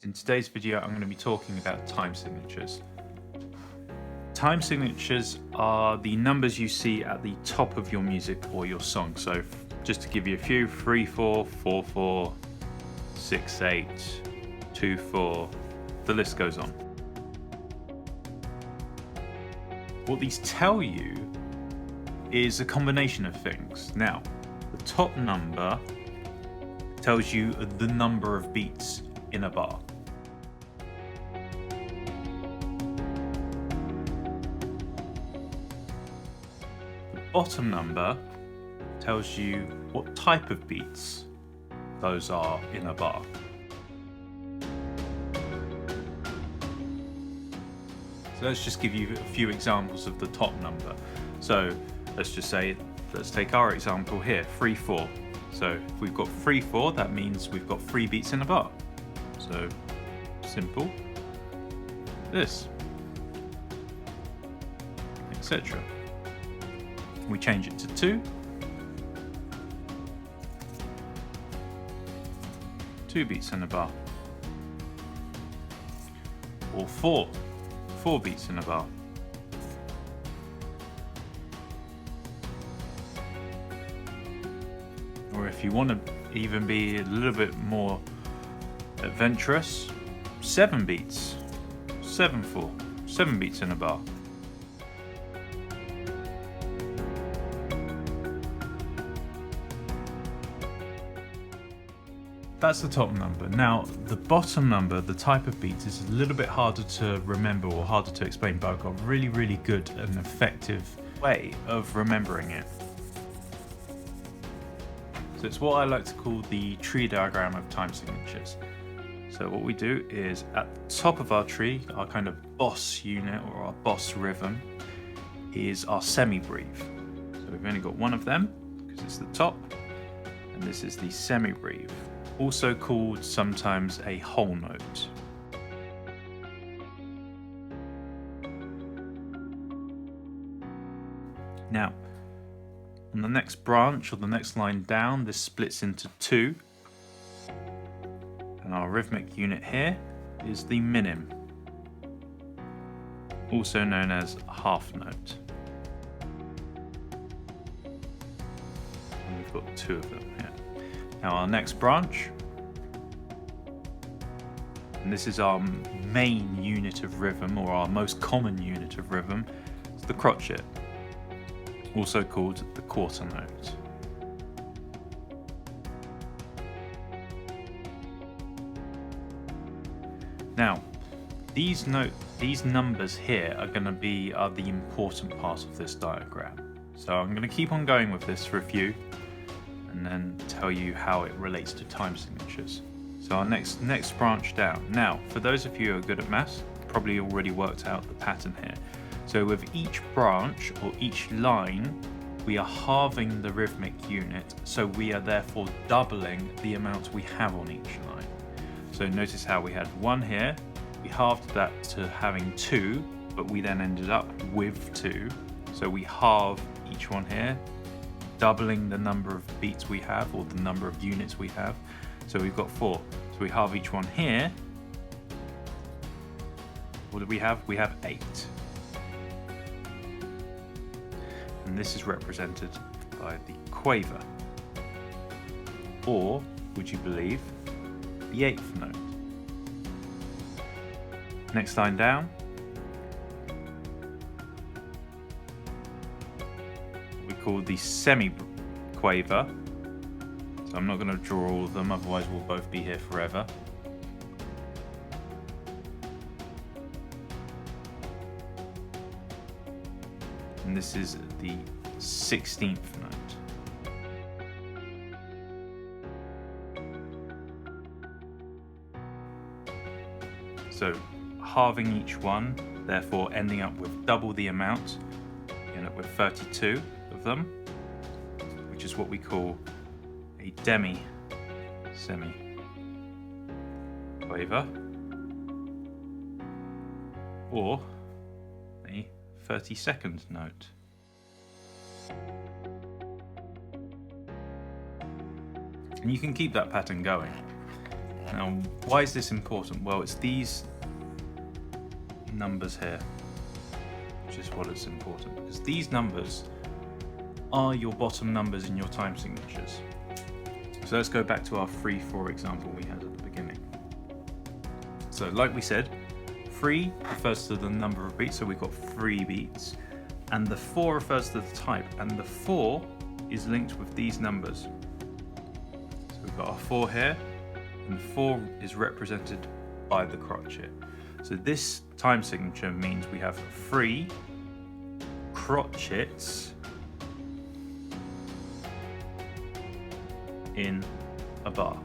In today's video, I'm going to be talking about time signatures. Time signatures are the numbers you see at the top of your music or your song. So just to give you a few, 3/4, 4/4, 6/8, 2/4, the list goes on. What these tell you is a combination of things. Now, the top number tells you the number of beats in a bar. The bottom number tells you what type of beats those are in a bar. So let's just give you a few examples of the top number. So let's take our example here, 3/4. So if we've got 3/4, that means we've got 3 beats in a bar. So simple, this, etc. We change it to 2. 2 beats in a bar. Or 4 beats in a bar. Or if you want to even be a little bit more adventurous, 7 beats. 7/4. 7 beats in a bar. That's the top number. Now, the bottom number, the type of beats, is a little bit harder to remember or harder to explain, but I've got a really good and effective way of remembering it. So it's what I like to call the tree diagram of time signatures. So what we do is at the top of our tree, our kind of boss unit or our boss rhythm is our semi-breathe. So we've only got one of them because it's the top, and this is the semi-breathe, also called sometimes a whole note. Now, on the next branch or the next line down, this splits into 2. And our rhythmic unit here is the minim, also known as half note. And we've got 2 of them here. Now our next branch, and this is our main unit of rhythm, or our most common unit of rhythm, is the crotchet, also called the quarter note. Now, these numbers here are the important part of this diagram. So I'm going to keep on going with this for a few, and then tell you how it relates to time signatures. So our next branch down. Now, for those of you who are good at maths, probably already worked out the pattern here. So with each branch or each line, we are halving the rhythmic unit, so we are therefore doubling the amount we have on each line. So notice how we had 1 here, we halved that to having 2, but we then ended up with 2. So we halve each one here, doubling the number of beats we have, or the number of units we have. So we've got 4. So we halve each one here. What do we have? We have 8. And this is represented by the quaver, or, would you believe, the 8th note. Next line down, we call the semi-quaver. So I'm not going to draw all of them, otherwise we'll both be here forever. And this is the 16th note. So halving each one, therefore ending up with double the amount, you end up with 32 of them, which is what we call a semi quaver, or a 32nd note. And you can keep that pattern going. Now, why is this important? Well, it's these numbers here, which is what is important, because these numbers are your bottom numbers in your time signatures. So let's go back to our 3-4 example we had at the beginning. So like we said, 3 refers to the number of beats, so we've got 3 beats, and the 4 refers to the type, and the 4 is linked with these numbers. So we've got our 4 here, and the 4 is represented by the crotchet. So this time signature means we have 3 crotchets in a bar.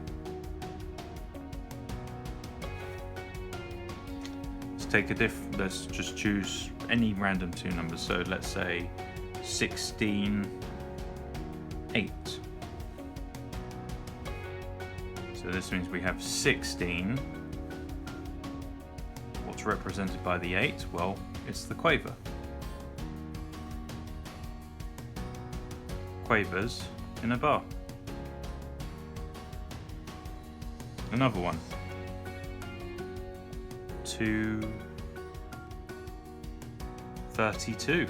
Let's just choose any random 2 numbers. So let's say 16, 8. So this means we have 16. What's represented by the 8? Well, it's the quaver. Quavers in a bar. Another one. 232.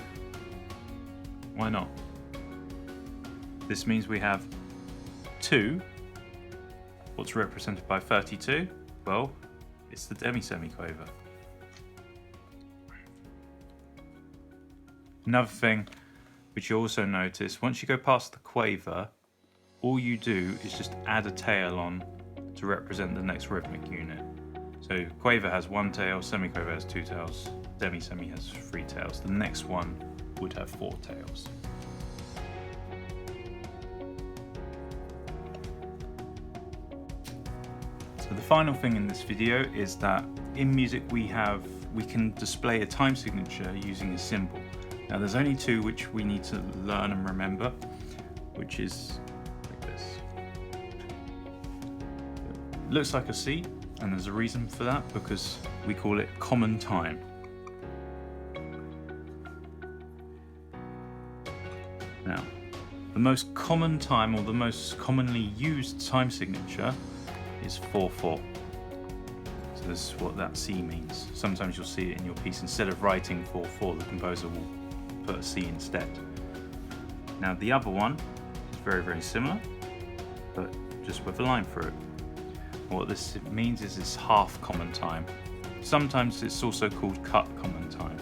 Why not? This means we have 2. What's represented by 32? Well, it's the demi-semiquaver. Another thing which you also notice, once you go past the quaver, all you do is just add a tail on to represent the next rhythmic unit. So quaver has 1 tail, semiquaver has 2 tails, demi-semi has 3 tails. The next one would have 4 tails. So the final thing in this video is that in music we can display a time signature using a symbol. Now there's only 2 which we need to learn and remember, which is like this. It looks like a C, and there's a reason for that, because we call it common time. Now, the most common time, or the most commonly used time signature, is 4/4. So this is what that C means. Sometimes you'll see it in your piece. Instead of writing 4/4, the composer will put a C instead. Now the other one is very, very similar, but just with a line through it. What this means is it's half common time. Sometimes it's also called cut common time.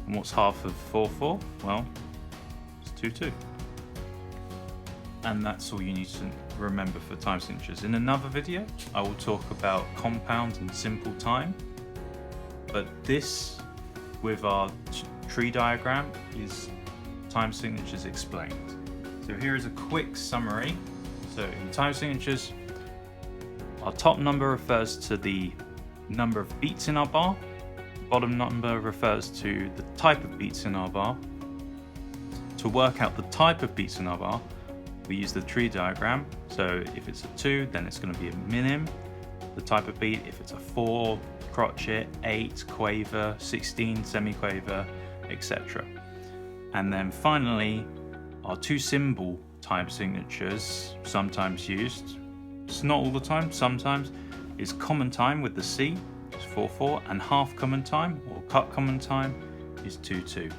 And what's half of 4/4? Well, it's 2/2. And that's all you need to remember for time signatures. In another video, I will talk about compound and simple time. But this, with our tree diagram, is time signatures explained. So here is a quick summary. So in time signatures, our top number refers to the number of beats in our bar. Bottom number refers to the type of beats in our bar. To work out the type of beats in our bar, we use the tree diagram. So if it's a 2, then it's going to be a minim. The type of beat, if it's a 4, crotchet, 8, quaver, 16, semiquaver, etc. And then finally, our 2 symbol time signatures, sometimes used, it's not all the time, sometimes, is common time with the C, is 4/4, and half common time, or cut common time, is 2/2.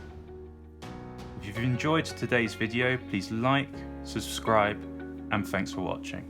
If you've enjoyed today's video, please like, subscribe, and thanks for watching.